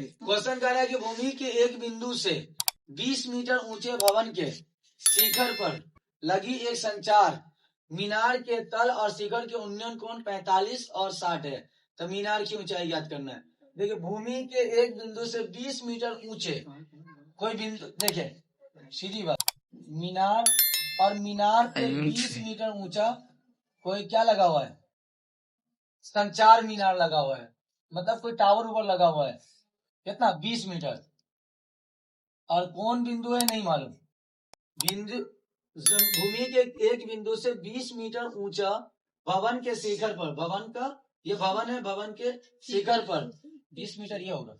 Question कह रहा है कि भूमि के एक बिंदु से 20 मीटर ऊंचे भवन के शिखर पर लगी एक संचार मीनार के तल और शिखर के उन्नयन कोण 45 और 60 है। तो मीनार की ऊंचाई याद करना है। देखिए भूमि के एक बिंदु से 20 मीटर ऊंचे कोई बिंदु, देखिए सीधी बात, मीनार और मीनार पे 20 मीटर ऊंचा कोई क्या लगा हुआ है, संचार मीनार लगा हुआ है, मतलब कोई टावर ऊपर लगा हुआ है। कितना, 20 मीटर। और कौन बिंदु है नहीं मालूम। बिंदु भूमि के एक बिंदु से 20 मीटर ऊंचा भवन के शिखर पर, भवन का ये भवन है, भवन के शिखर पर 20 मीटर ये होगा,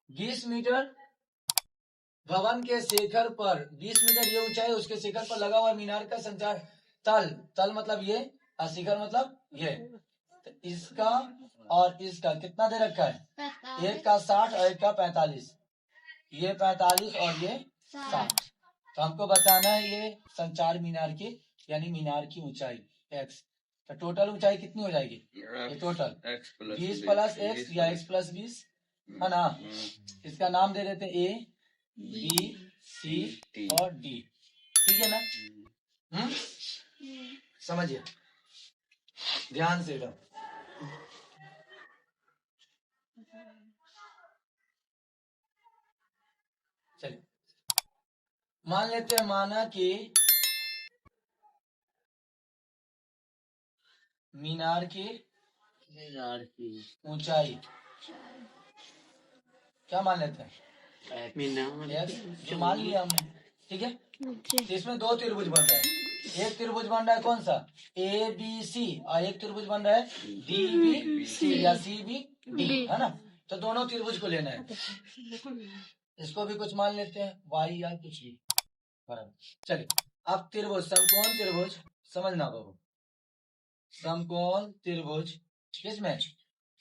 20 मीटर भवन के शिखर पर 20 मीटर ये ऊंचाई, उसके शिखर पर लगा हुआ मीनार का संचार तल, तल मतलब ये और शिखर मतलब ये। तो इसका और इसका कितना दे रखा है, एक का 60 और एक का 45, ये 45 और ये 60। तो हमको बताना है ये संचार मीनार की यानी मीनार की ऊंचाई x। तो टोटल ऊंचाई कितनी हो जाएगी, ये टोटल 20 प्लस x या x प्लस 20 है ना। इसका नाम दे देते A B C और D, ठीक है ना। समझिए ध्यान से एकदम। चलिए मान लेते हैं, माना कि मीनार की ऊंचाई क्या मान लेते हैं, जो मान लिया हमने, ठीक है। तो इसमें दो त्रिभुज बन रहा है, एक त्रिभुज बन रहा है कौन सा ABC और एक त्रिभुज बन रहा है DBC या CBD, है ना। तो दोनों त्रिभुज को लेना है। इसको भी कुछ मान लेते हैं y या कुछ भी, बराबर। चलिए अब त्रिभुज, समकोण त्रिभुज समझना बाबू, समकोण त्रिभुज किसमें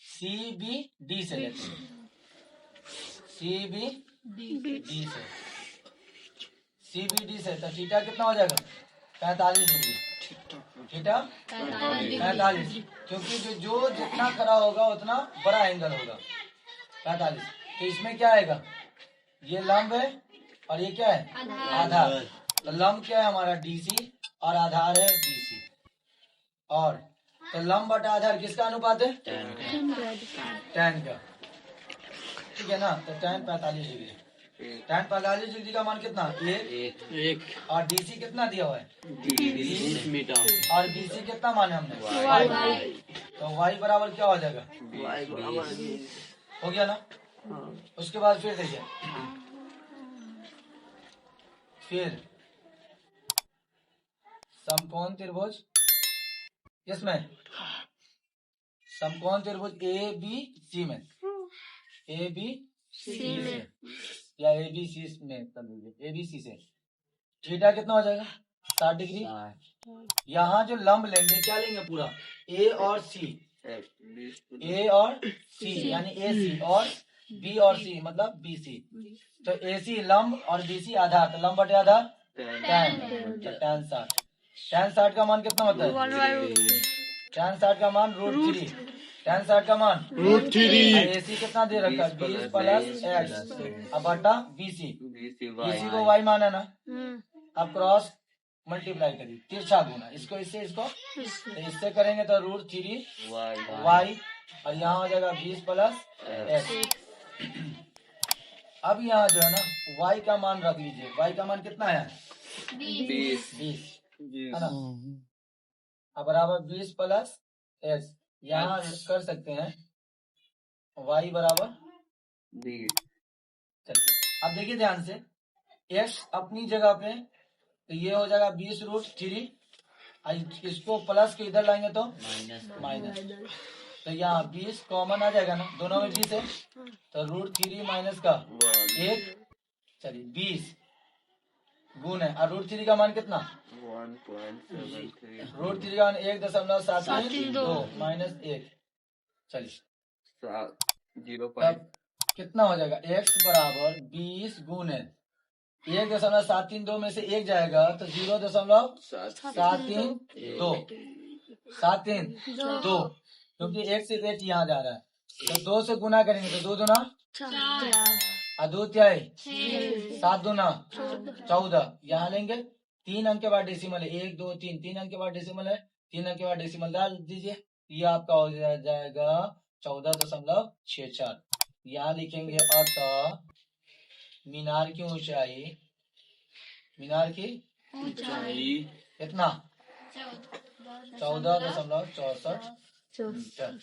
CBD से लेते हैं, CBD से, CBD से। तो थीटा कितना हो जाएगा 45 डिग्री, थीटा 45, क्योंकि जो जितना खड़ा होगा उतना बड़ा एंगल होगा 45। तो इसमें क्या आएगा, ये लंब है और ये क्या है आधार। तो लंब क्या है हमारा DC और आधार है BC। और तो लंब बटा आधार किसका अनुपात है, tan का, ठीक है ना। तो tan 45 डिग्री, tan 45 डिग्री का मान कितना, एक। और DC कितना दिया हुआ है 20 मीटर, और BC कितना माने हमने y। तो y बराबर क्या हो जाएगा, हो गया ना। उसके बाद फिर देखिए, फिर समकोण त्रिभुज किसमें, समकोण त्रिभुज ABC में, ABC से या ABC में कर लीजिए, ABC से थीटा कितना हो जाएगा 60 डिग्री। यहाँ जो लंब लेंगे क्या लेंगे, पूरा A और C, A और C यानी AC और B और C मतलब BC। तो AC लंब और BC आधार, तो लंब बटे आधार tan, तो tan 60। tan 60 का मान कितना होता है, tan 60 का मान √3, tan 60 का मान √3। AC कितना दे रखा है 20 प्लस x अब बटा BC, BC को y माना ना। अब क्रॉस मल्टीप्लाई करिए, तिरछा गुना, इसको इससे इसको तो इससे करेंगे तो √3 y और यहाँ हो जाएगा 20 प्लस x। अब यहाँ जो है ना y का मान रख लीजिए, y का मान कितना है 20 है ना। अब बराबर 20 प्लस x, यहाँ कर सकते हैं y बराबर 20। अब देखिए ध्यान से, x अपनी जगह पे, तो ये हो जाएगा 20√3, इसको प्लस के इधर लाएंगे तो माइनस। तो यहाँ 20 कॉमन आ जाएगा ना, दोनों में 20 है, तो √3 माइनस का 1, चलिए 20 गुण है। और √3 का मान कितना, √3 का मान 1.732 माइनस 1, चलिए 0 कितना हो जाएगा, x बराबर 20 गुण है 1.732 में से 1 जाएगा तो 0.732, क्योंकि 1 से 1 यहाँ जा रहा है तो 2 से गुना करेंगे तो 2 दूना और 2 त्याई 7 दूना 14। यहाँ लेंगे 3 अंक के बाद डेसिमल है 1 2 3 3 अंक के बाद डेसिमल है 3 अंक के बाद डेसिमल डाल दीजिए। ये आपका हो जाएगा 14.64। यहाँ लिखेंगे अतः मीनार की ऊंचाई कितना 14.64 मीटर।